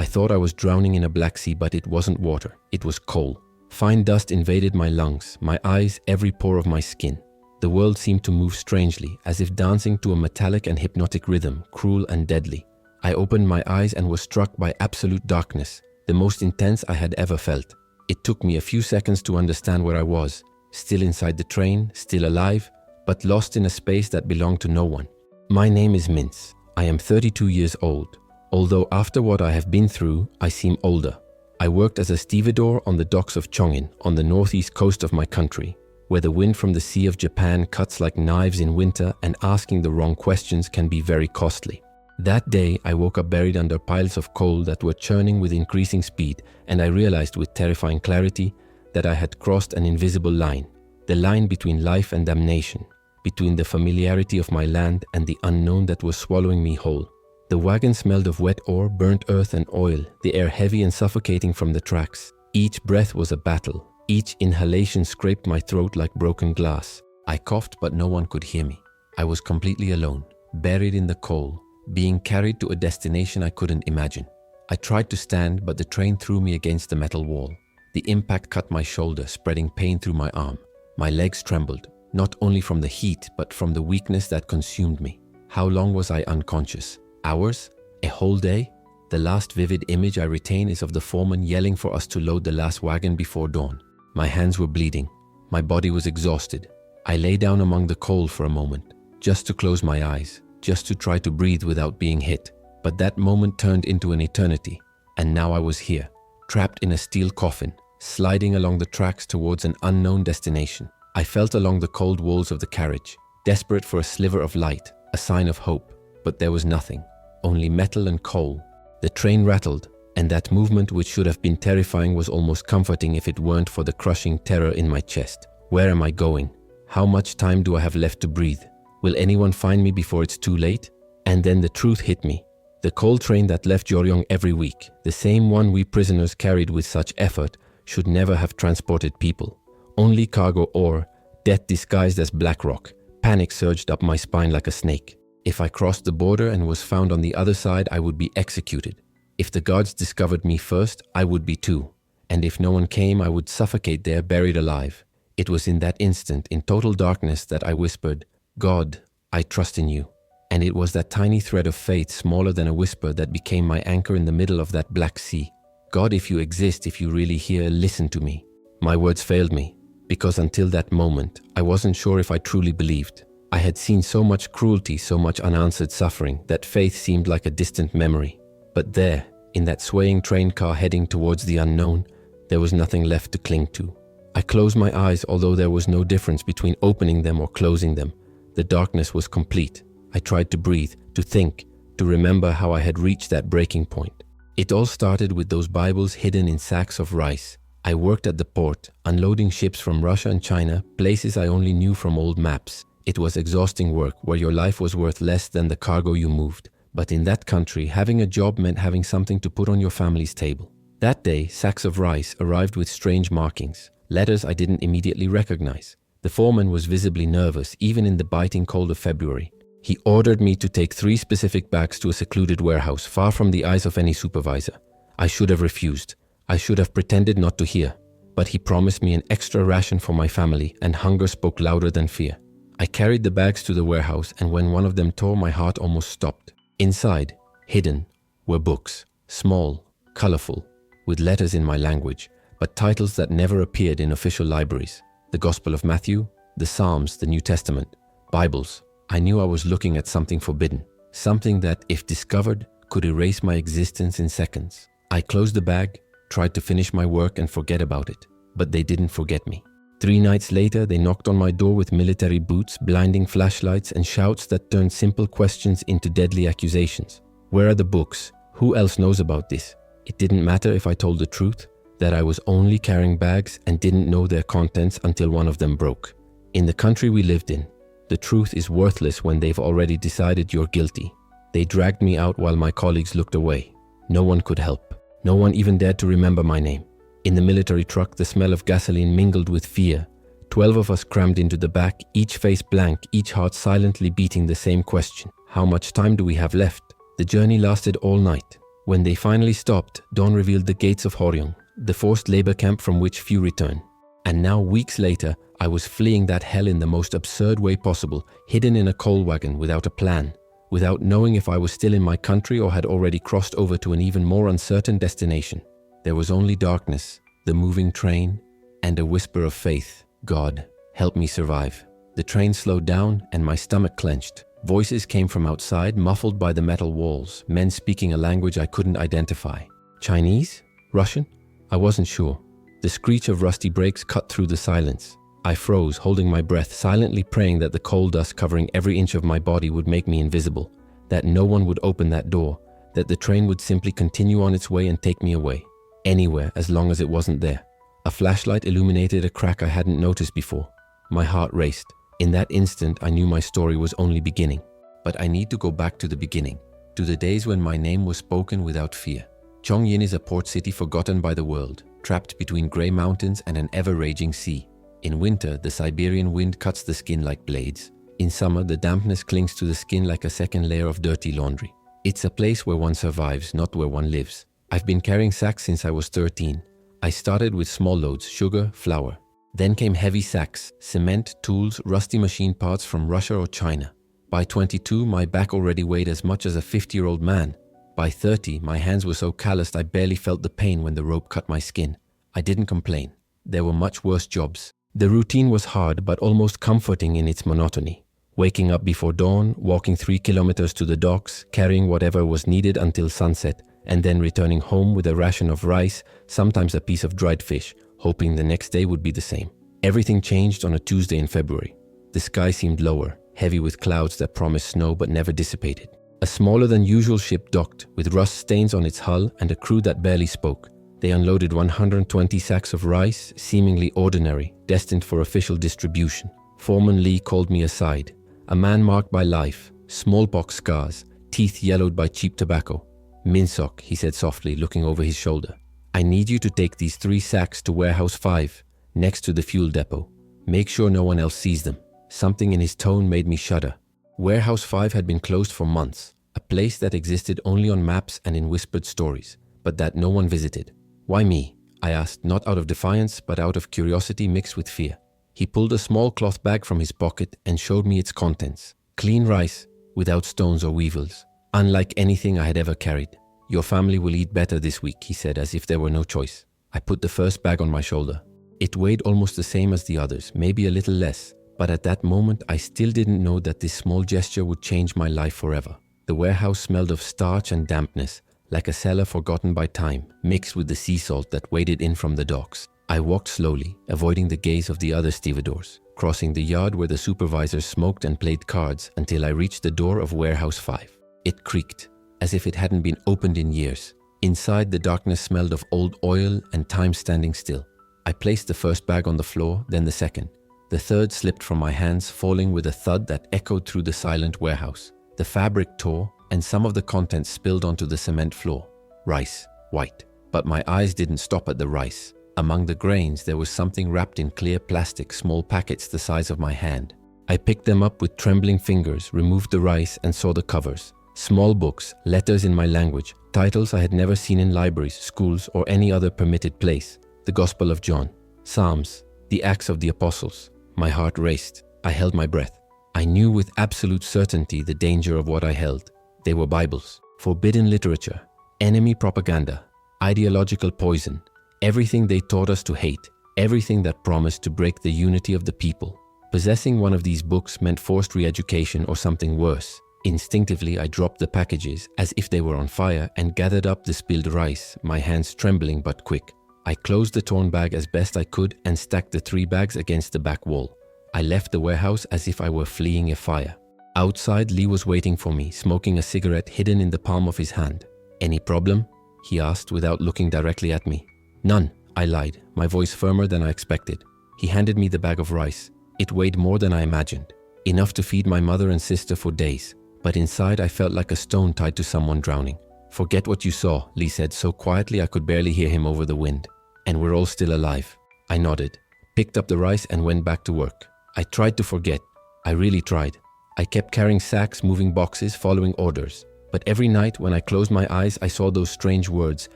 I thought I was drowning in a Black Sea, but it wasn't water, it was coal. Fine dust invaded my lungs, my eyes, every pore of my skin. The world seemed to move strangely, as if dancing to a metallic and hypnotic rhythm, cruel and deadly. I opened my eyes and was struck by absolute darkness, the most intense I had ever felt. It took me a few seconds to understand where I was, still inside the train, still alive, but lost in a space that belonged to no one. My name is Mince. I am 32 years old. Although after what I have been through, I seem older. I worked as a stevedore on the docks of Chongin, on the northeast coast of my country, where the wind from the Sea of Japan cuts like knives in winter, and asking the wrong questions can be very costly. That day, I woke up buried under piles of coal that were churning with increasing speed, and I realized with terrifying clarity that I had crossed an invisible line, the line between life and damnation, between the familiarity of my land and the unknown that was swallowing me whole. The wagon smelled of wet ore, burnt earth and oil, the air heavy and suffocating from the tracks. Each breath was a battle. Each inhalation scraped my throat like broken glass. I coughed, but no one could hear me. I was completely alone, buried in the coal, being carried to a destination I couldn't imagine. I tried to stand, but the train threw me against the metal wall. The impact cut my shoulder, spreading pain through my arm. My legs trembled, not only from the heat, but from the weakness that consumed me. How long was I unconscious? Hours? A whole day? The last vivid image I retain is of the foreman yelling for us to load the last wagon before dawn. My hands were bleeding. My body was exhausted. I lay down among the coal for a moment, just to close my eyes, just to try to breathe without being hit. But that moment turned into an eternity, and now I was here, trapped in a steel coffin, sliding along the tracks towards an unknown destination. I felt along the cold walls of the carriage, desperate for a sliver of light, a sign of hope, but there was nothing. Only metal and coal. The train rattled, and that movement, which should have been terrifying, was almost comforting if it weren't for the crushing terror in my chest. Where am I going? How much time do I have left to breathe? Will anyone find me before it's too late? And then the truth hit me. The coal train that left Joryong every week, the same one we prisoners carried with such effort, should never have transported people. Only cargo ore, death disguised as black rock. Panic surged up my spine like a snake. If I crossed the border and was found on the other side, I would be executed. If the guards discovered me first, I would be too. And if no one came, I would suffocate there, buried alive. It was in that instant, in total darkness, that I whispered, "God, I trust in you." And it was that tiny thread of faith, smaller than a whisper, that became my anchor in the middle of that Black Sea. God, if you exist, if you really hear, listen to me. My words failed me, because until that moment, I wasn't sure if I truly believed. I had seen so much cruelty, so much unanswered suffering, that faith seemed like a distant memory. But there, in that swaying train car heading towards the unknown, there was nothing left to cling to. I closed my eyes, although there was no difference between opening them or closing them. The darkness was complete. I tried to breathe, to think, to remember how I had reached that breaking point. It all started with those Bibles hidden in sacks of rice. I worked at the port, unloading ships from Russia and China, places I only knew from old maps. It was exhausting work, where your life was worth less than the cargo you moved. But in that country, having a job meant having something to put on your family's table. That day, sacks of rice arrived with strange markings, letters I didn't immediately recognize. The foreman was visibly nervous, even in the biting cold of February. He ordered me to take 3 specific bags to a secluded warehouse, far from the eyes of any supervisor. I should have refused. I should have pretended not to hear. But he promised me an extra ration for my family, and hunger spoke louder than fear. I carried the bags to the warehouse, and when one of them tore, my heart almost stopped. Inside, hidden, were books, small, colorful, with letters in my language, but titles that never appeared in official libraries. The Gospel of Matthew, the Psalms, the New Testament, Bibles. I knew I was looking at something forbidden, something that, if discovered, could erase my existence in seconds. I closed the bag, tried to finish my work and forget about it, but they didn't forget me. 3 nights later, they knocked on my door with military boots, blinding flashlights, and shouts that turned simple questions into deadly accusations. Where are the books? Who else knows about this? It didn't matter if I told the truth, that I was only carrying bags and didn't know their contents until one of them broke. In the country we lived in, the truth is worthless when they've already decided you're guilty. They dragged me out while my colleagues looked away. No one could help. No one even dared to remember my name. In the military truck, the smell of gasoline mingled with fear. 12 of us crammed into the back, each face blank, each heart silently beating the same question. How much time do we have left? The journey lasted all night. When they finally stopped, dawn revealed the gates of Horyong, the forced labor camp from which few return. And now, weeks later, I was fleeing that hell in the most absurd way possible, hidden in a coal wagon without a plan, without knowing if I was still in my country or had already crossed over to an even more uncertain destination. There was only darkness, the moving train, and a whisper of faith. God, help me survive. The train slowed down and my stomach clenched. Voices came from outside, muffled by the metal walls, men speaking a language I couldn't identify. Chinese? Russian? I wasn't sure. The screech of rusty brakes cut through the silence. I froze, holding my breath, silently praying that the coal dust covering every inch of my body would make me invisible, that no one would open that door, that the train would simply continue on its way and take me away. Anywhere, as long as it wasn't there. A flashlight illuminated a crack I hadn't noticed before. My heart raced. In that instant, I knew my story was only beginning. But I need to go back to the beginning, to the days when my name was spoken without fear. Chongyin is a port city forgotten by the world, trapped between grey mountains and an ever-raging sea. In winter, the Siberian wind cuts the skin like blades. In summer, the dampness clings to the skin like a second layer of dirty laundry. It's a place where one survives, not where one lives. I've been carrying sacks since I was 13. I started with small loads, sugar, flour. Then came heavy sacks, cement, tools, rusty machine parts from Russia or China. By 22, my back already weighed as much as a 50-year-old man. By 30, my hands were so calloused I barely felt the pain when the rope cut my skin. I didn't complain. There were much worse jobs. The routine was hard but almost comforting in its monotony. Waking up before dawn, walking 3 kilometers to the docks, carrying whatever was needed until sunset, and then returning home with a ration of rice, sometimes a piece of dried fish, hoping the next day would be the same. Everything changed on a Tuesday in February. The sky seemed lower, heavy with clouds that promised snow but never dissipated. A smaller than usual ship docked, with rust stains on its hull and a crew that barely spoke. They unloaded 120 sacks of rice, seemingly ordinary, destined for official distribution. Foreman Lee called me aside. A man marked by life, smallpox scars, teeth yellowed by cheap tobacco. "Minsok," he said softly, looking over his shoulder. "I need you to take these 3 sacks to Warehouse 5, next to the fuel depot. Make sure no one else sees them." Something in his tone made me shudder. Warehouse 5 had been closed for months, a place that existed only on maps and in whispered stories, but that no one visited. "Why me?" I asked, not out of defiance, but out of curiosity mixed with fear. He pulled a small cloth bag from his pocket and showed me its contents. Clean rice, without stones or weevils. Unlike anything I had ever carried. "Your family will eat better this week," he said, as if there were no choice. I put the first bag on my shoulder. It weighed almost the same as the others, maybe a little less, but at that moment I still didn't know that this small gesture would change my life forever. The warehouse smelled of starch and dampness, like a cellar forgotten by time, mixed with the sea salt that waded in from the docks. I walked slowly, avoiding the gaze of the other stevedores, crossing the yard where the supervisors smoked and played cards until I reached the door of Warehouse 5. It creaked, as if it hadn't been opened in years. Inside, the darkness smelled of old oil and time standing still. I placed the first bag on the floor, then the second. The third slipped from my hands, falling with a thud that echoed through the silent warehouse. The fabric tore, and some of the contents spilled onto the cement floor. Rice, white. But my eyes didn't stop at the rice. Among the grains, there was something wrapped in clear plastic, small packets the size of my hand. I picked them up with trembling fingers, removed the rice, and saw the covers. Small books, letters in my language, titles I had never seen in libraries, schools, or any other permitted place. The Gospel of John, Psalms, the Acts of the Apostles. My heart raced. I held my breath. I knew with absolute certainty the danger of what I held. They were Bibles, forbidden literature, enemy propaganda, ideological poison, everything they taught us to hate, everything that promised to break the unity of the people. Possessing one of these books meant forced re-education or something worse. Instinctively, I dropped the packages as if they were on fire and gathered up the spilled rice, my hands trembling but quick. I closed the torn bag as best I could and stacked the 3 bags against the back wall. I left the warehouse as if I were fleeing a fire. Outside, Lee was waiting for me, smoking a cigarette hidden in the palm of his hand. "Any problem?" he asked without looking directly at me. "None," I lied, my voice firmer than I expected. He handed me the bag of rice. It weighed more than I imagined, enough to feed my mother and sister for days. But inside I felt like a stone tied to someone drowning. "Forget what you saw," Lee said so quietly I could barely hear him over the wind. "And we're all still alive." I nodded, picked up the rice and went back to work. I tried to forget. I really tried. I kept carrying sacks, moving boxes, following orders. But every night when I closed my eyes, I saw those strange words,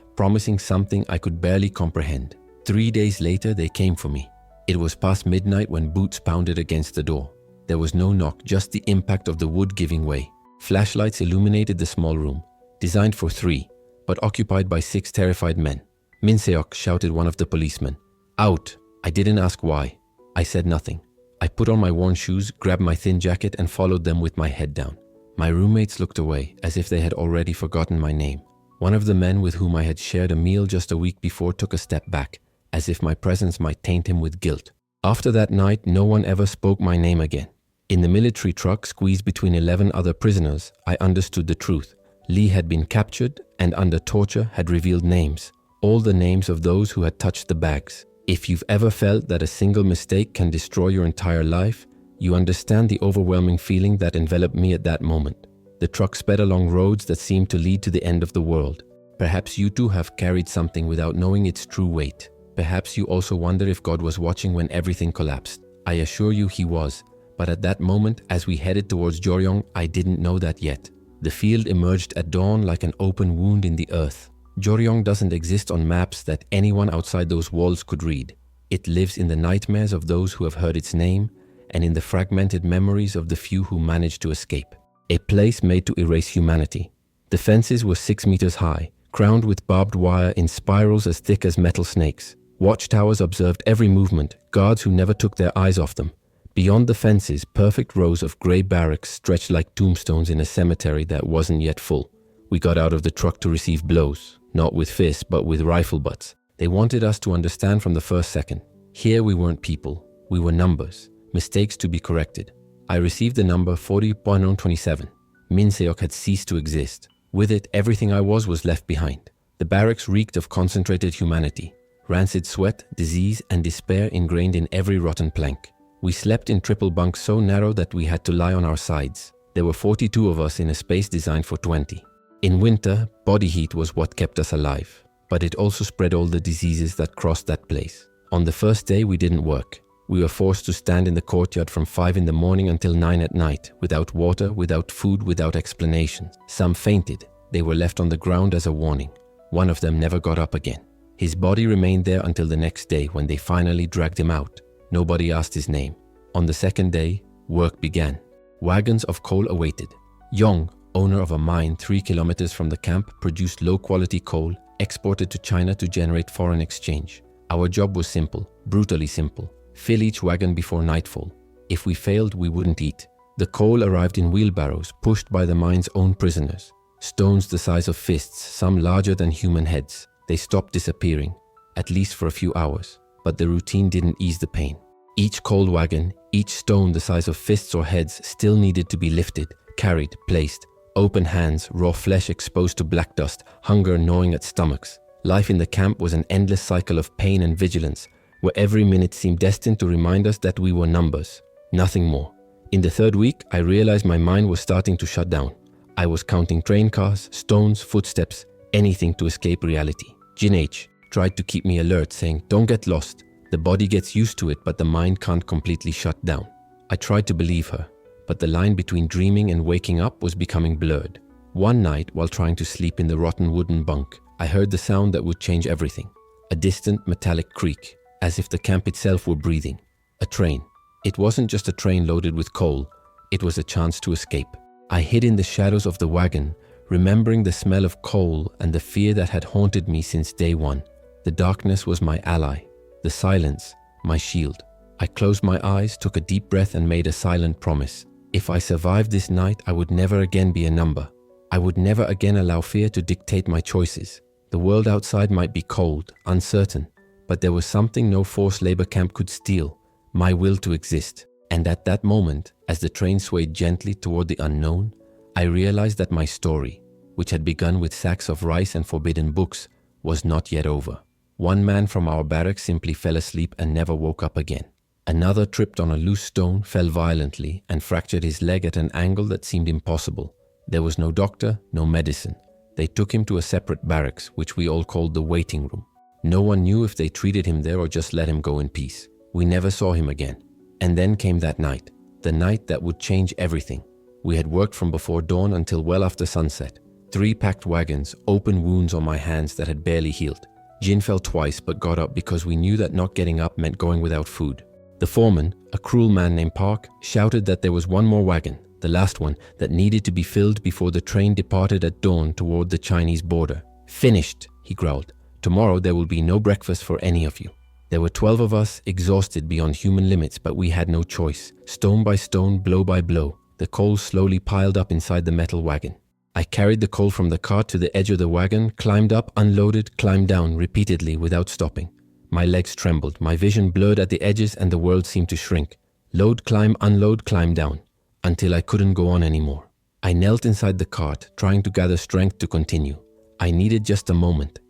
promising something I could barely comprehend. 3 days later, they came for me. It was past midnight when boots pounded against the door. There was no knock, just the impact of the wood giving way. Flashlights illuminated the small room, designed for 3, but occupied by 6 terrified men. "Min Seok," shouted one of the policemen. "Out!" I didn't ask why. I said nothing. I put on my worn shoes, grabbed my thin jacket, and followed them with my head down. My roommates looked away, as if they had already forgotten my name. One of the men with whom I had shared a meal just a week before took a step back, as if my presence might taint him with guilt. After that night, no one ever spoke my name again. In the military truck squeezed between 11 other prisoners, I understood the truth. Lee had been captured and under torture had revealed names, all the names of those who had touched the bags. If you've ever felt that a single mistake can destroy your entire life, you understand the overwhelming feeling that enveloped me at that moment. The truck sped along roads that seemed to lead to the end of the world. Perhaps you too have carried something without knowing its true weight. Perhaps you also wonder if God was watching when everything collapsed. I assure you he was. But at that moment, as we headed towards Joryong, I didn't know that yet. The field emerged at dawn like an open wound in the earth. Joryong doesn't exist on maps that anyone outside those walls could read. It lives in the nightmares of those who have heard its name and in the fragmented memories of the few who managed to escape. A place made to erase humanity. The fences were 6 meters high, crowned with barbed wire in spirals as thick as metal snakes. Watchtowers observed every movement, guards who never took their eyes off them. Beyond the fences, perfect rows of grey barracks stretched like tombstones in a cemetery that wasn't yet full. We got out of the truck to receive blows, not with fists, but with rifle butts. They wanted us to understand from the first second. Here we weren't people, we were numbers, mistakes to be corrected. I received the number 40.27. Min Seok had ceased to exist. With it, everything I was left behind. The barracks reeked of concentrated humanity. Rancid sweat, disease, and despair ingrained in every rotten plank. We slept in triple bunks so narrow that we had to lie on our sides. There were 42 of us in a space designed for 20. In winter, body heat was what kept us alive, but it also spread all the diseases that crossed that place. On the first day, we didn't work. We were forced to stand in the courtyard from 5 in the morning until 9 at night, without water, without food, without explanations. Some fainted. They were left on the ground as a warning. One of them never got up again. His body remained there until the next day when they finally dragged him out. Nobody asked his name. On the second day, work began. Wagons of coal awaited. Yong, owner of a mine 3 kilometers from the camp, produced low-quality coal, exported to China to generate foreign exchange. Our job was simple, brutally simple. Fill each wagon before nightfall. If we failed, we wouldn't eat. The coal arrived in wheelbarrows, pushed by the mine's own prisoners. Stones the size of fists, some larger than human heads. They stopped disappearing, at least for a few hours. But the routine didn't ease the pain. Each coal wagon, each stone the size of fists or heads still needed to be lifted, carried, placed. Open hands, raw flesh exposed to black dust, hunger gnawing at stomachs. Life in the camp was an endless cycle of pain and vigilance, where every minute seemed destined to remind us that we were numbers, nothing more. In the 3rd week, I realized my mind was starting to shut down. I was counting train cars, stones, footsteps, anything to escape reality. Jin H tried to keep me alert, saying, "Don't get lost. The body gets used to it, but the mind can't completely shut down." I tried to believe her, but the line between dreaming and waking up was becoming blurred. One night, while trying to sleep in the rotten wooden bunk, I heard the sound that would change everything. A distant metallic creak, as if the camp itself were breathing. A train. It wasn't just a train loaded with coal. It was a chance to escape. I hid in the shadows of the wagon, remembering the smell of coal and the fear that had haunted me since day one. The darkness was my ally. The silence, my shield. I closed my eyes, took a deep breath, and made a silent promise. If I survived this night, I would never again be a number. I would never again allow fear to dictate my choices. The world outside might be cold, uncertain, but there was something no forced labor camp could steal, my will to exist. And at that moment, as the train swayed gently toward the unknown, I realized that my story, which had begun with sacks of rice and forbidden books, was not yet over. One man from our barracks simply fell asleep and never woke up again. Another tripped on a loose stone, fell violently, and fractured his leg at an angle that seemed impossible. There was no doctor, no medicine. They took him to a separate barracks, which we all called the waiting room. No one knew if they treated him there or just let him go in peace. We never saw him again. And then came that night, the night that would change everything. We had worked from before dawn until well after sunset. 3 packed wagons, open wounds on my hands that had barely healed. Jin fell twice but got up because we knew that not getting up meant going without food. The foreman, a cruel man named Park, shouted that there was one more wagon, the last one, that needed to be filled before the train departed at dawn toward the Chinese border. "Finished," he growled. "Tomorrow there will be no breakfast for any of you." There were 12 of us, exhausted beyond human limits, but we had no choice. Stone by stone, blow by blow, the coal slowly piled up inside the metal wagon. I carried the coal from the cart to the edge of the wagon, climbed up, unloaded, climbed down repeatedly without stopping. My legs trembled, my vision blurred at the edges, and the world seemed to shrink. Load, climb, unload, climb down, until I couldn't go on anymore. I knelt inside the cart, trying to gather strength to continue. I needed just a moment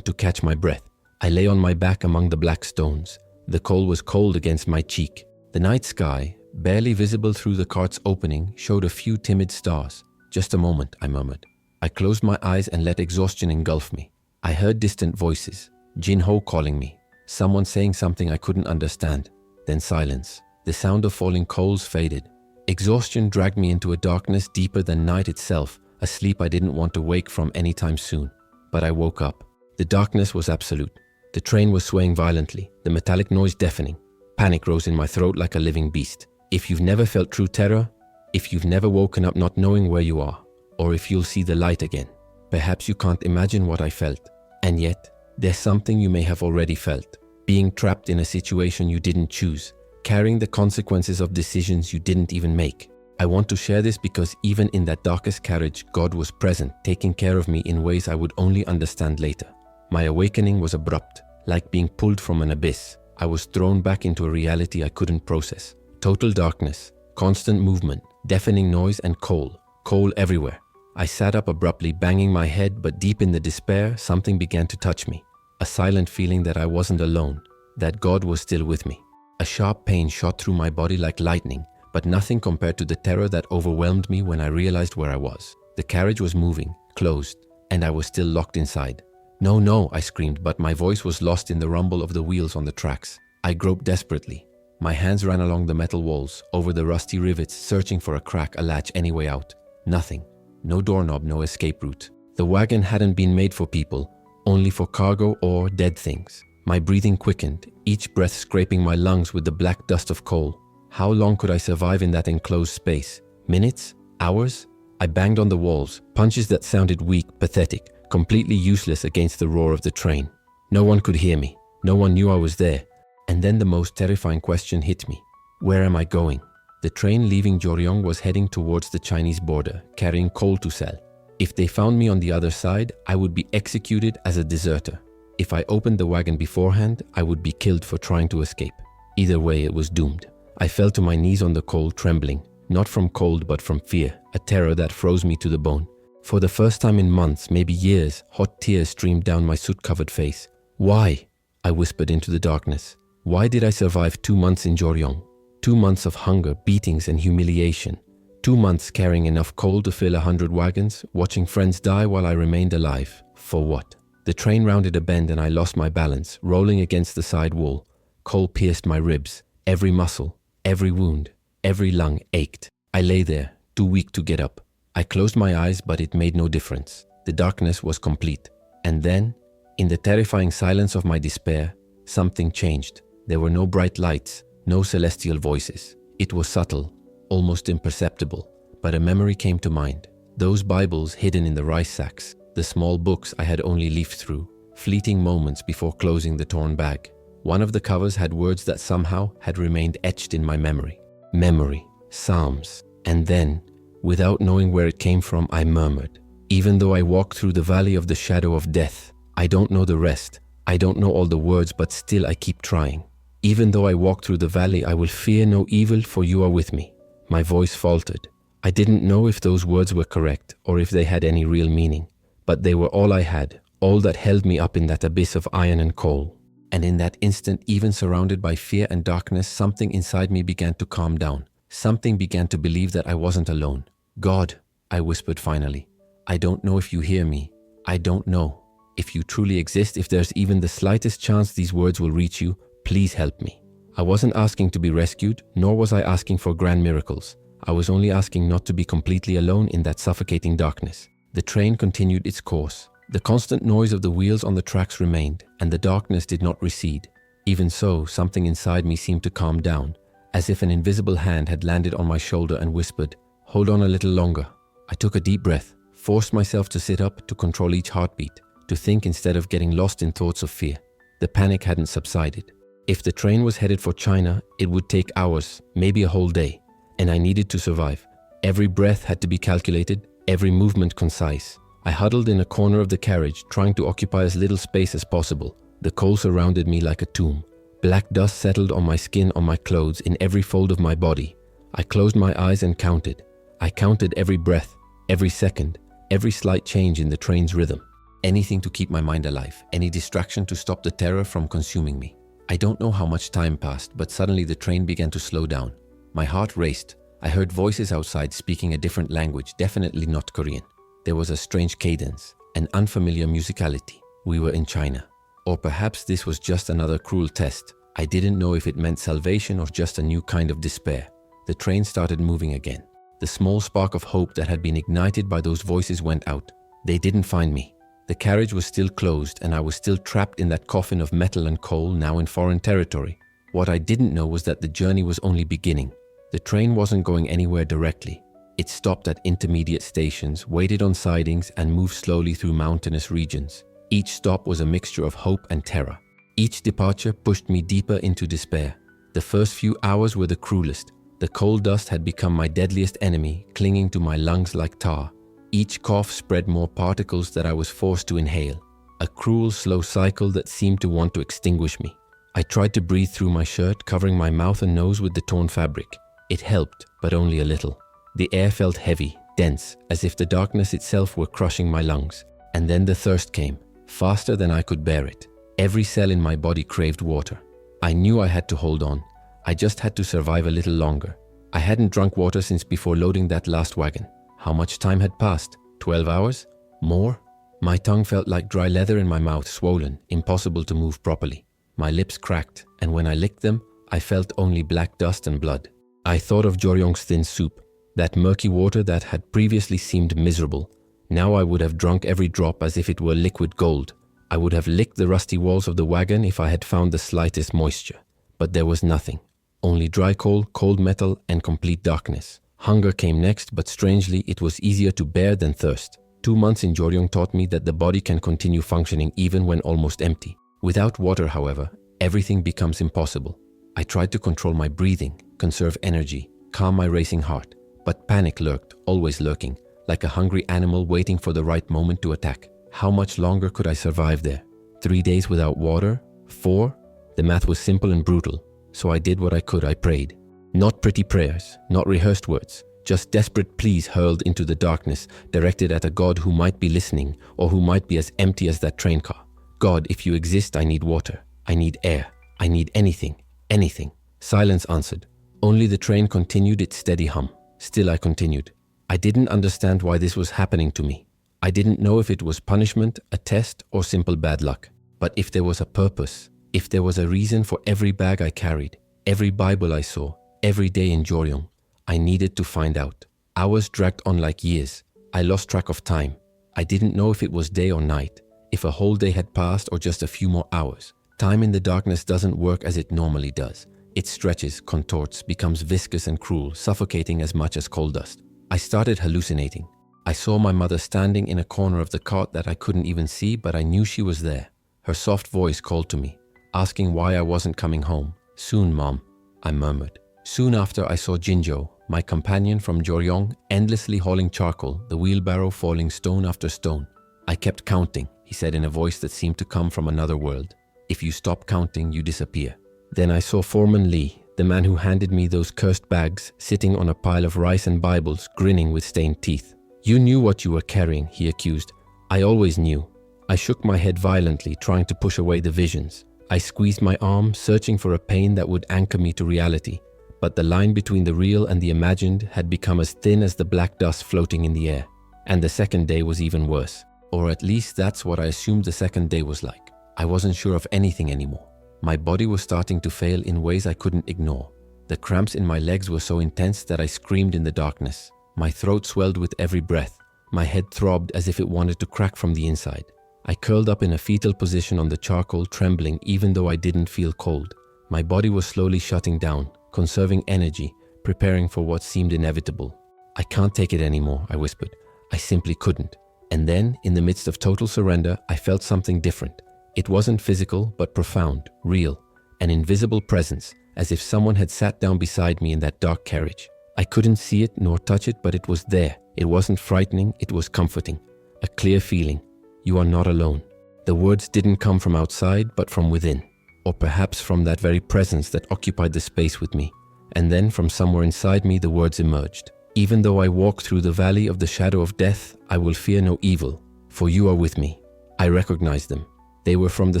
to catch my breath. I lay on my back among the black stones. The coal was cold against my cheek. The night sky, barely visible through the cart's opening, showed a few timid stars. "Just a moment," I murmured. I closed my eyes and let exhaustion engulf me. I heard distant voices, Jin Ho calling me, someone saying something I couldn't understand. Then silence. The sound of falling coals faded. Exhaustion dragged me into a darkness deeper than night itself, a sleep I didn't want to wake from anytime soon. But I woke up. The darkness was absolute. The train was swaying violently, the metallic noise deafening. Panic rose in my throat like a living beast. If you've never felt true terror, if you've never woken up not knowing where you are, or if you'll see the light again, perhaps you can't imagine what I felt. And yet, there's something you may have already felt. Being trapped in a situation you didn't choose, carrying the consequences of decisions you didn't even make. I want to share this because even in that darkest carriage, God was present, taking care of me in ways I would only understand later. My awakening was abrupt, like being pulled from an abyss. I was thrown back into a reality I couldn't process. Total darkness, constant movement, deafening noise, and coal everywhere. I sat up abruptly, banging my head, but deep in the despair, something began to touch me. A silent feeling that I wasn't alone, that God was still with me. A sharp pain shot through my body like lightning, but nothing compared to the terror that overwhelmed me when I realized where I was. The carriage was moving, closed, and I was still locked inside. "No, no," I screamed, but my voice was lost in the rumble of the wheels on the tracks. I groped desperately. My hands ran along the metal walls, over the rusty rivets, searching for a crack, a latch, any way out. Nothing. No doorknob, no escape route. The wagon hadn't been made for people, only for cargo or dead things. My breathing quickened, each breath scraping my lungs with the black dust of coal. How long could I survive in that enclosed space? Minutes? Hours? I banged on the walls, punches that sounded weak, pathetic, completely useless against the roar of the train. No one could hear me. No one knew I was there. And then the most terrifying question hit me. Where am I going? The train leaving Joryong was heading towards the Chinese border, carrying coal to sell. If they found me on the other side, I would be executed as a deserter. If I opened the wagon beforehand, I would be killed for trying to escape. Either way, it was doomed. I fell to my knees on the coal, trembling, not from cold but from fear, a terror that froze me to the bone. For the first time in months, maybe years, hot tears streamed down my soot-covered face. "Why?" I whispered into the darkness. Why did I survive 2 months in Joryong? 2 months of hunger, beatings, and humiliation. 2 months carrying enough coal to fill 100 wagons, watching friends die while I remained alive. For what? The train rounded a bend and I lost my balance, rolling against the side wall. Coal pierced my ribs. Every muscle, every wound, every lung ached. I lay there, too weak to get up. I closed my eyes, but it made no difference. The darkness was complete. And then, in the terrifying silence of my despair, something changed. There were no bright lights, no celestial voices. It was subtle, almost imperceptible, but a memory came to mind. Those Bibles hidden in the rice sacks, the small books I had only leafed through, fleeting moments before closing the torn bag. One of the covers had words that somehow had remained etched in my memory. Memory, Psalms. And then, without knowing where it came from, I murmured, "Even though I walk through the valley of the shadow of death, I don't know the rest. I don't know all the words, but still I keep trying. Even though I walk through the valley, I will fear no evil, for you are with me." My voice faltered. I didn't know if those words were correct or if they had any real meaning, but they were all I had, all that held me up in that abyss of iron and coal. And in that instant, even surrounded by fear and darkness, something inside me began to calm down. Something began to believe that I wasn't alone. "God," I whispered finally, "I don't know if you hear me. I don't know. If you truly exist, if there's even the slightest chance these words will reach you, please help me." I wasn't asking to be rescued, nor was I asking for grand miracles. I was only asking not to be completely alone in that suffocating darkness. The train continued its course. The constant noise of the wheels on the tracks remained, and the darkness did not recede. Even so, something inside me seemed to calm down, as if an invisible hand had landed on my shoulder and whispered, "Hold on a little longer." I took a deep breath, forced myself to sit up, to control each heartbeat, to think instead of getting lost in thoughts of fear. The panic hadn't subsided. If the train was headed for China, it would take hours, maybe a whole day, and I needed to survive. Every breath had to be calculated, every movement concise. I huddled in a corner of the carriage, trying to occupy as little space as possible. The cold surrounded me like a tomb. Black dust settled on my skin, on my clothes, in every fold of my body. I closed my eyes and counted. I counted every breath, every second, every slight change in the train's rhythm. Anything to keep my mind alive, any distraction to stop the terror from consuming me. I don't know how much time passed, but suddenly the train began to slow down. My heart raced. I heard voices outside speaking a different language, definitely not Korean. There was a strange cadence, an unfamiliar musicality. We were in China. Or perhaps this was just another cruel test. I didn't know if it meant salvation or just a new kind of despair. The train started moving again. The small spark of hope that had been ignited by those voices went out. They didn't find me. The carriage was still closed, and I was still trapped in that coffin of metal and coal, now in foreign territory. What I didn't know was that the journey was only beginning. The train wasn't going anywhere directly. It stopped at intermediate stations, waited on sidings, and moved slowly through mountainous regions. Each stop was a mixture of hope and terror. Each departure pushed me deeper into despair. The first few hours were the cruelest. The coal dust had become my deadliest enemy, clinging to my lungs like tar. Each cough spread more particles that I was forced to inhale. A cruel, slow cycle that seemed to want to extinguish me. I tried to breathe through my shirt, covering my mouth and nose with the torn fabric. It helped, but only a little. The air felt heavy, dense, as if the darkness itself were crushing my lungs. And then the thirst came, faster than I could bear it. Every cell in my body craved water. I knew I had to hold on. I just had to survive a little longer. I hadn't drunk water since before loading that last wagon. How much time had passed? 12 hours? More? My tongue felt like dry leather in my mouth, swollen, impossible to move properly. My lips cracked, and when I licked them, I felt only black dust and blood. I thought of Joryong's thin soup, that murky water that had previously seemed miserable. Now I would have drunk every drop as if it were liquid gold. I would have licked the rusty walls of the wagon if I had found the slightest moisture. But there was nothing. Only dry coal, cold metal, and complete darkness. Hunger came next, but strangely, it was easier to bear than thirst. 2 months in Joryong taught me that the body can continue functioning even when almost empty. Without water, however, everything becomes impossible. I tried to control my breathing, conserve energy, calm my racing heart. But panic lurked, always lurking, like a hungry animal waiting for the right moment to attack. How much longer could I survive there? 3 days without water? 4? The math was simple and brutal, so I did what I could. I prayed. Not pretty prayers, not rehearsed words, just desperate pleas hurled into the darkness, directed at a God who might be listening, or who might be as empty as that train car. God, if you exist, I need water. I need air. I need anything. Anything. Silence answered. Only the train continued its steady hum. Still I continued. I didn't understand why this was happening to me. I didn't know if it was punishment, a test, or simple bad luck. But if there was a purpose, if there was a reason for every bag I carried, every Bible I saw, every day in Joryong, I needed to find out. Hours dragged on like years. I lost track of time. I didn't know if it was day or night, if a whole day had passed or just a few more hours. Time in the darkness doesn't work as it normally does. It stretches, contorts, becomes viscous and cruel, suffocating as much as coal dust. I started hallucinating. I saw my mother standing in a corner of the cart that I couldn't even see, but I knew she was there. Her soft voice called to me, asking why I wasn't coming home. "Soon, Mom," I murmured. Soon after, I saw Jinjo, my companion from Joryong, endlessly hauling charcoal, the wheelbarrow falling stone after stone. "I kept counting," he said in a voice that seemed to come from another world. "If you stop counting, you disappear." Then I saw Foreman Lee, the man who handed me those cursed bags, sitting on a pile of rice and Bibles, grinning with stained teeth. "You knew what you were carrying," he accused. "I always knew." I shook my head violently, trying to push away the visions. I squeezed my arm, searching for a pain that would anchor me to reality. But the line between the real and the imagined had become as thin as the black dust floating in the air. And the second day was even worse. Or at least that's what I assumed the second day was like. I wasn't sure of anything anymore. My body was starting to fail in ways I couldn't ignore. The cramps in my legs were so intense that I screamed in the darkness. My throat swelled with every breath. My head throbbed as if it wanted to crack from the inside. I curled up in a fetal position on the charcoal, trembling even though I didn't feel cold. My body was slowly shutting down, conserving energy, preparing for what seemed inevitable. "I can't take it anymore," I whispered. I simply couldn't. And then, in the midst of total surrender, I felt something different. It wasn't physical, but profound, real, an invisible presence, as if someone had sat down beside me in that dark carriage. I couldn't see it nor touch it, but it was there. It wasn't frightening, it was comforting. A clear feeling. You are not alone. The words didn't come from outside, but from within. Or perhaps from that very presence that occupied the space with me. And then, from somewhere inside me, the words emerged. "Even though I walk through the valley of the shadow of death, I will fear no evil, for you are with me." I recognized them. They were from the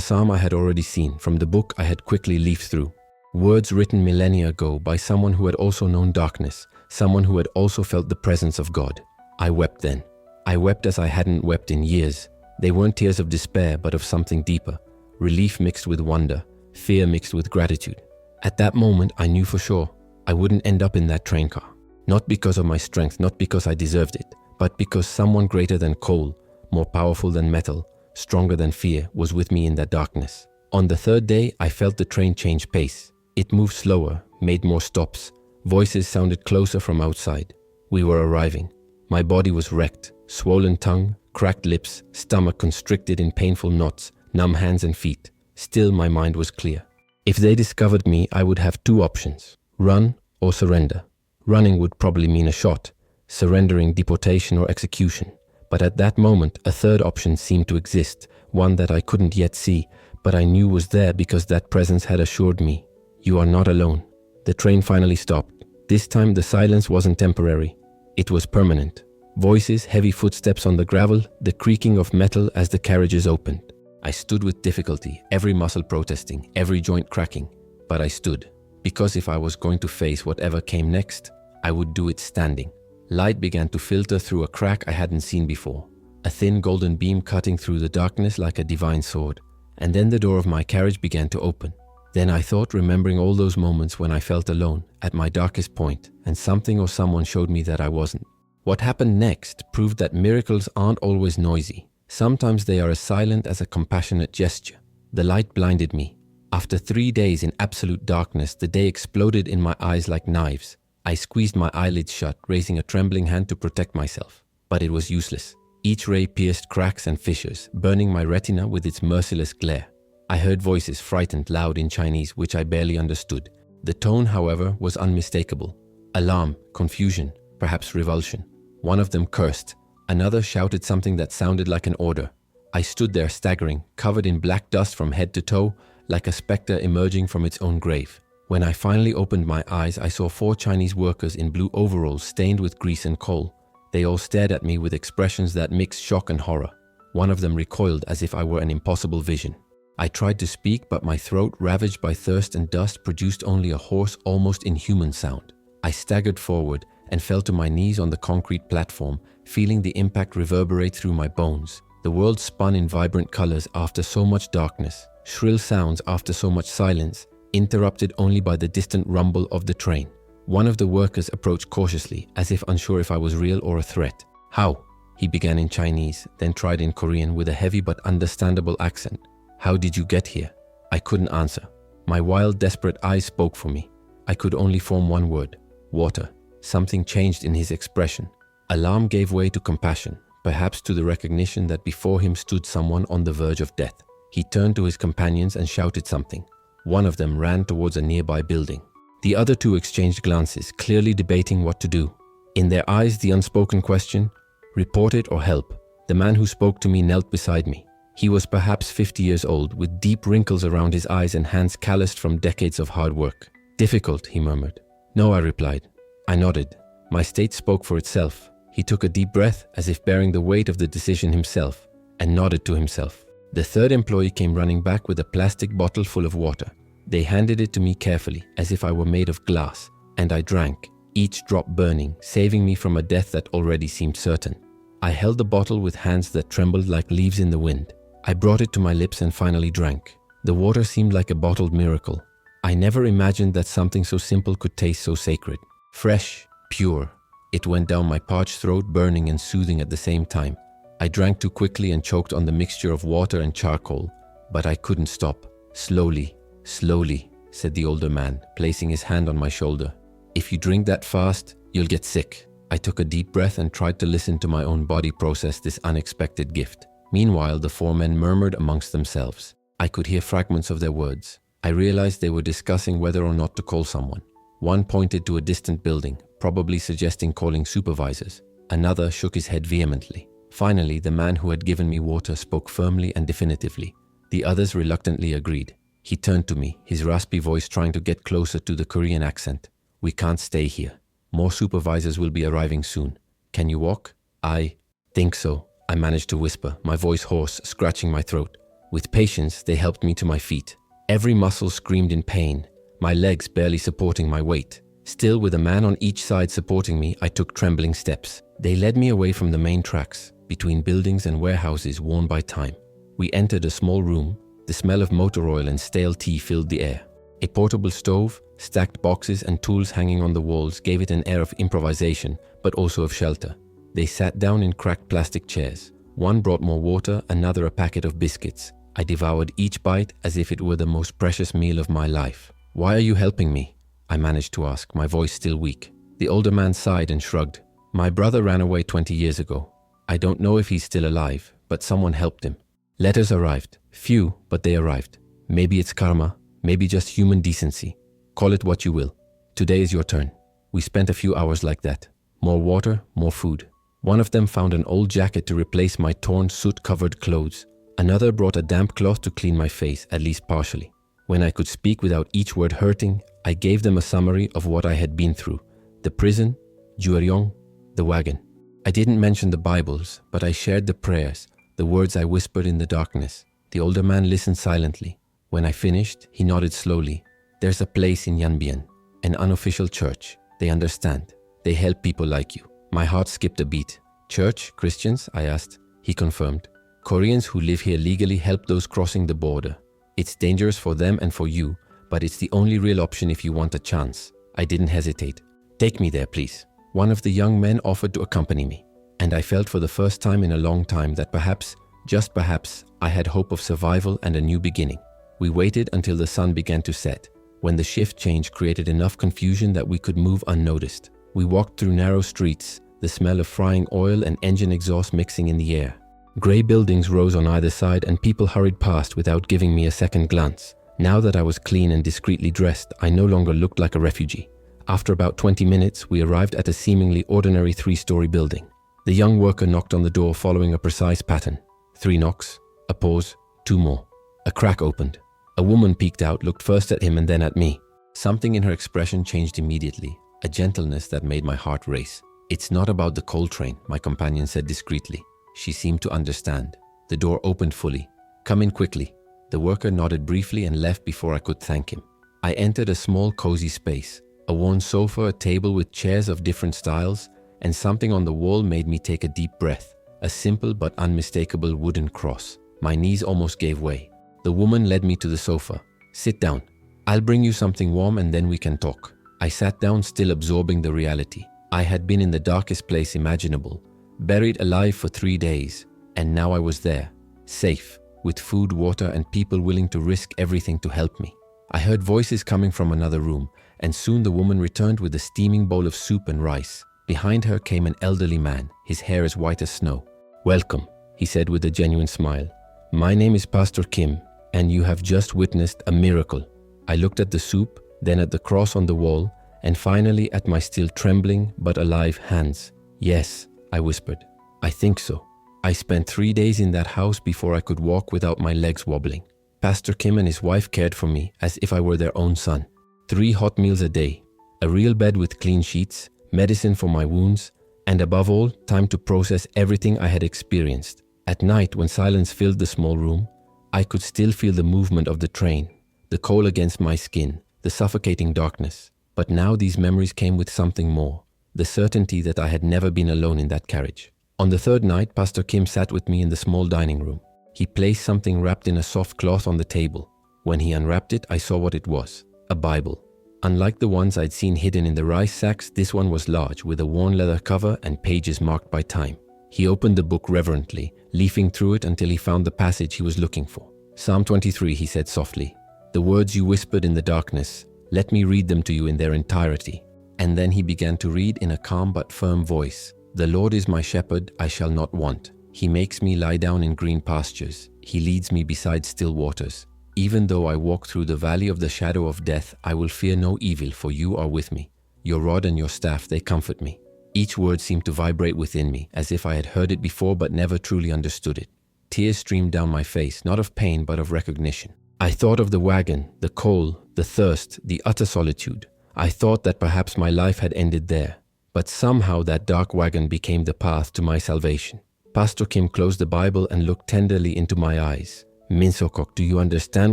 psalm I had already seen, from the book I had quickly leafed through. Words written millennia ago by someone who had also known darkness, someone who had also felt the presence of God. I wept then. I wept as I hadn't wept in years. They weren't tears of despair, but of something deeper. Relief mixed with wonder, fear mixed with gratitude. At that moment, I knew for sure I wouldn't end up in that train car. Not because of my strength, not because I deserved it, but because someone greater than coal, more powerful than metal, stronger than fear, was with me in that darkness. On the third day, I felt the train change pace. It moved slower, made more stops. Voices sounded closer from outside. We were arriving. My body was wrecked, swollen tongue, cracked lips, stomach constricted in painful knots, numb hands and feet. Still, my mind was clear. If they discovered me, I would have two options: run or surrender. Running would probably mean a shot, surrendering deportation or execution. But at that moment, a third option seemed to exist, one that I couldn't yet see, but I knew was there because that presence had assured me, "You are not alone." The train finally stopped. This time the silence wasn't temporary. It was permanent. Voices, heavy footsteps on the gravel, the creaking of metal as the carriages opened. I stood with difficulty, every muscle protesting, every joint cracking. But I stood, because if I was going to face whatever came next, I would do it standing. Light began to filter through a crack I hadn't seen before. A thin golden beam cutting through the darkness like a divine sword. And then the door of my carriage began to open. Then I thought, remembering all those moments when I felt alone, at my darkest point, and something or someone showed me that I wasn't. What happened next proved that miracles aren't always noisy. Sometimes they are as silent as a compassionate gesture. The light blinded me. After 3 days in absolute darkness, the day exploded in my eyes like knives. I squeezed my eyelids shut, raising a trembling hand to protect myself. But it was useless. Each ray pierced cracks and fissures, burning my retina with its merciless glare. I heard voices, frightened, loud in Chinese, which I barely understood. The tone, however, was unmistakable. Alarm, confusion, perhaps revulsion. One of them cursed. Another shouted something that sounded like an order. I stood there staggering, covered in black dust from head to toe, like a specter emerging from its own grave. When I finally opened my eyes, I saw 4 Chinese workers in blue overalls stained with grease and coal. They all stared at me with expressions that mixed shock and horror. One of them recoiled as if I were an impossible vision. I tried to speak, but my throat, ravaged by thirst and dust, produced only a hoarse, almost inhuman sound. I staggered forward and fell to my knees on the concrete platform, feeling the impact reverberate through my bones. The world spun in vibrant colors after so much darkness, shrill sounds after so much silence, interrupted only by the distant rumble of the train. One of the workers approached cautiously, as if unsure if I was real or a threat. "How?" he began in Chinese, then tried in Korean with a heavy but understandable accent. "How did you get here?" I couldn't answer. My wild, desperate eyes spoke for me. I could only form one word: water. Something changed in his expression. Alarm gave way to compassion, perhaps to the recognition that before him stood someone on the verge of death. He turned to his companions and shouted something. One of them ran towards a nearby building. The other 2 exchanged glances, clearly debating what to do. In their eyes, the unspoken question: report it or help. The man who spoke to me knelt beside me. He was perhaps 50 years old, with deep wrinkles around his eyes and hands calloused from decades of hard work. "Difficult," he murmured. "No," I replied. I nodded. My state spoke for itself. He took a deep breath, as if bearing the weight of the decision himself, and nodded to himself. The third employee came running back with a plastic bottle full of water. They handed it to me carefully, as if I were made of glass, and I drank, each drop burning, saving me from a death that already seemed certain. I held the bottle with hands that trembled like leaves in the wind. I brought it to my lips and finally drank. The water seemed like a bottled miracle. I never imagined that something so simple could taste so sacred. Fresh, pure, It went down my parched throat, burning and soothing at the same time. I drank too quickly and choked on the mixture of water and charcoal, but I couldn't stop. Slowly, slowly, said the older man, placing his hand on my shoulder. If you drink that fast, you'll get sick. I took a deep breath and tried to listen to my own body process this unexpected gift. Meanwhile, the four men murmured amongst themselves. I could hear fragments of their words. I realized they were discussing whether or not to call someone. One pointed to a distant building, probably suggesting calling supervisors. Another shook his head vehemently. Finally, the man who had given me water spoke firmly and definitively. The others reluctantly agreed. He turned to me, his raspy voice trying to get closer to the Korean accent. We can't stay here. More supervisors will be arriving soon. Can you walk? I think so, I managed to whisper, my voice hoarse, scratching my throat. With patience, they helped me to my feet. Every muscle screamed in pain, my legs barely supporting my weight. Still, with a man on each side supporting me, I took trembling steps. They led me away from the main tracks, between buildings and warehouses worn by time. We entered a small room. The smell of motor oil and stale tea filled the air. A portable stove, stacked boxes and tools hanging on the walls gave it an air of improvisation, but also of shelter. They sat down in cracked plastic chairs. One brought more water, another a packet of biscuits. I devoured each bite as if it were the most precious meal of my life. Why are you helping me? I managed to ask, my voice still weak. The older man sighed and shrugged. My brother ran away 20 years ago. I don't know if he's still alive, but someone helped him. Letters arrived. Few, but they arrived. Maybe it's karma, maybe just human decency. Call it what you will. Today is your turn. We spent a few hours like that. More water, more food. One of them found an old jacket to replace my torn, soot-covered clothes. Another brought a damp cloth to clean my face, at least partially. When I could speak without each word hurting, I gave them a summary of what I had been through. The prison, Jueryong, the wagon. I didn't mention the Bibles, but I shared the prayers, the words I whispered in the darkness. The older man listened silently. When I finished, he nodded slowly. There's a place in Yanbian, an unofficial church. They understand. They help people like you. My heart skipped a beat. Church? Christians? I asked. He confirmed. Koreans who live here legally help those crossing the border. It's dangerous for them and for you, but it's the only real option if you want a chance. I didn't hesitate. Take me there, please. One of the young men offered to accompany me, and I felt for the first time in a long time that perhaps, just perhaps, I had hope of survival and a new beginning. We waited until the sun began to set, when the shift change created enough confusion that we could move unnoticed. We walked through narrow streets, the smell of frying oil and engine exhaust mixing in the air. Grey buildings rose on either side and people hurried past without giving me a second glance. Now that I was clean and discreetly dressed, I no longer looked like a refugee. After about 20 minutes, we arrived at a seemingly ordinary 3-story building. The young worker knocked on the door following a precise pattern. 3 knocks, a pause, 2 more. A crack opened. A woman peeked out, looked first at him and then at me. Something in her expression changed immediately, a gentleness that made my heart race. It's not about the coal train, my companion said discreetly. She seemed to understand. The door opened fully. Come in quickly. The worker nodded briefly and left before I could thank him. I entered a small cozy space. A worn sofa, a table with chairs of different styles, and something on the wall made me take a deep breath. A simple but unmistakable wooden cross. My knees almost gave way. The woman led me to the sofa. Sit down. I'll bring you something warm and then we can talk. I sat down, still absorbing the reality. I had been in the darkest place imaginable, buried alive for 3 days, and now I was there, safe, with food, water, and people willing to risk everything to help me. I heard voices coming from another room, and soon the woman returned with a steaming bowl of soup and rice. Behind her came an elderly man, his hair as white as snow. Welcome, he said with a genuine smile. My name is Pastor Kim, and you have just witnessed a miracle. I looked at the soup, then at the cross on the wall, and finally at my still trembling but alive hands. Yes, I whispered. I think so. I spent 3 days in that house before I could walk without my legs wobbling. Pastor Kim and his wife cared for me as if I were their own son. 3 hot meals a day, a real bed with clean sheets, medicine for my wounds, and above all, time to process everything I had experienced. At night, when silence filled the small room, I could still feel the movement of the train, the coal against my skin, the suffocating darkness. But now these memories came with something more, the certainty that I had never been alone in that carriage. On the 3rd night, Pastor Kim sat with me in the small dining room. He placed something wrapped in a soft cloth on the table. When he unwrapped it, I saw what it was. A Bible. Unlike the ones I'd seen hidden in the rice sacks, this one was large, with a worn leather cover and pages marked by time. He opened the book reverently, leafing through it until he found the passage he was looking for. Psalm 23, he said softly. The words you whispered in the darkness, let me read them to you in their entirety. And then he began to read in a calm but firm voice. The Lord is my shepherd, I shall not want. He makes me lie down in green pastures. He leads me beside still waters. Even though I walk through the valley of the shadow of death, I will fear no evil, for you are with me. Your rod and your staff, they comfort me. Each word seemed to vibrate within me, as if I had heard it before but never truly understood it. Tears streamed down my face, not of pain but of recognition. I thought of the wagon, the coal, the thirst, the utter solitude. I thought that perhaps my life had ended there. But somehow that dark wagon became the path to my salvation. Pastor Kim closed the Bible and looked tenderly into my eyes. Minsokok, do you understand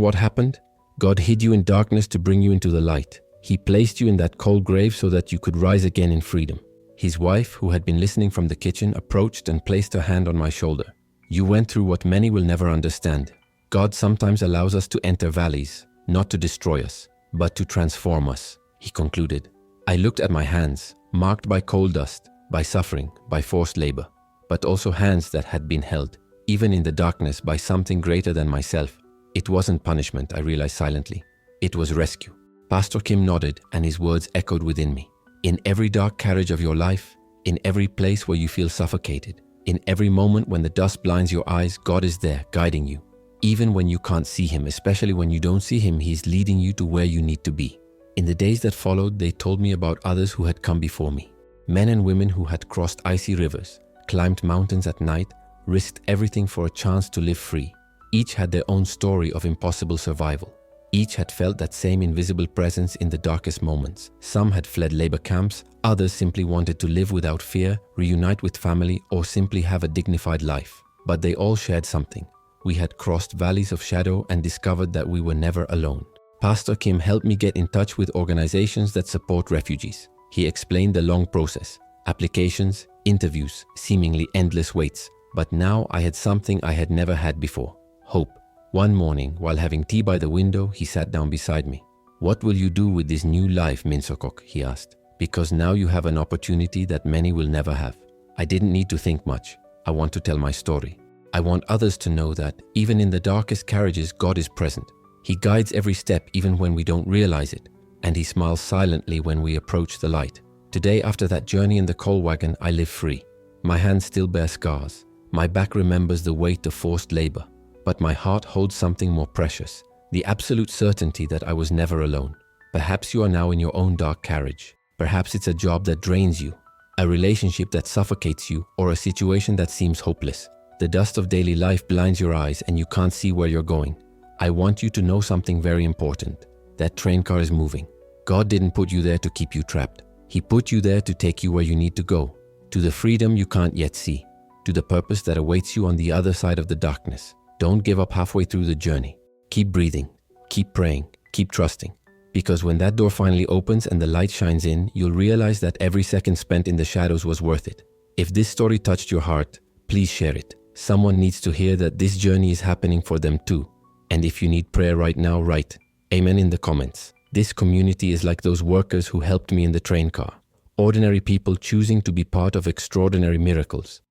what happened? God hid you in darkness to bring you into the light. He placed you in that cold grave so that you could rise again in freedom. His wife, who had been listening from the kitchen, approached and placed her hand on my shoulder. You went through what many will never understand. God sometimes allows us to enter valleys, not to destroy us, but to transform us, he concluded. I looked at my hands, marked by coal dust, by suffering, by forced labor, but also hands that had been held, even in the darkness, by something greater than myself. It wasn't punishment, I realized silently. It was rescue. Pastor Kim nodded, and his words echoed within me. In every dark carriage of your life, in every place where you feel suffocated, in every moment when the dust blinds your eyes, God is there, guiding you. Even when you can't see him, especially when you don't see him, he's leading you to where you need to be. In the days that followed, they told me about others who had come before me. Men and women who had crossed icy rivers, climbed mountains at night, risked everything for a chance to live free. Each had their own story of impossible survival. Each had felt that same invisible presence in the darkest moments. Some had fled labor camps, others simply wanted to live without fear, reunite with family, or simply have a dignified life. But they all shared something. We had crossed valleys of shadow and discovered that we were never alone. Pastor Kim helped me get in touch with organizations that support refugees. He explained the long process, applications, interviews, seemingly endless waits. But now I had something I had never had before, hope. One morning, while having tea by the window, he sat down beside me. What will you do with this new life, Minsokok? He asked. Because now you have an opportunity that many will never have. I didn't need to think much. I want to tell my story. I want others to know that even in the darkest carriages, God is present. He guides every step even when we don't realize it. And he smiles silently when we approach the light. Today, after that journey in the coal wagon, I live free. My hands still bear scars. My back remembers the weight of forced labor. But my heart holds something more precious, the absolute certainty that I was never alone. Perhaps you are now in your own dark carriage. Perhaps it's a job that drains you, a relationship that suffocates you, or a situation that seems hopeless. The dust of daily life blinds your eyes and you can't see where you're going. I want you to know something very important. That train car is moving. God didn't put you there to keep you trapped. He put you there to take you where you need to go, to the freedom you can't yet see, to the purpose that awaits you on the other side of the darkness. Don't give up halfway through the journey. Keep breathing, keep praying, keep trusting. Because when that door finally opens and the light shines in, you'll realize that every second spent in the shadows was worth it. If this story touched your heart, please share it. Someone needs to hear that this journey is happening for them too. And if you need prayer right now, write Amen in the comments. This community is like those workers who helped me in the train car. Ordinary people choosing to be part of extraordinary miracles.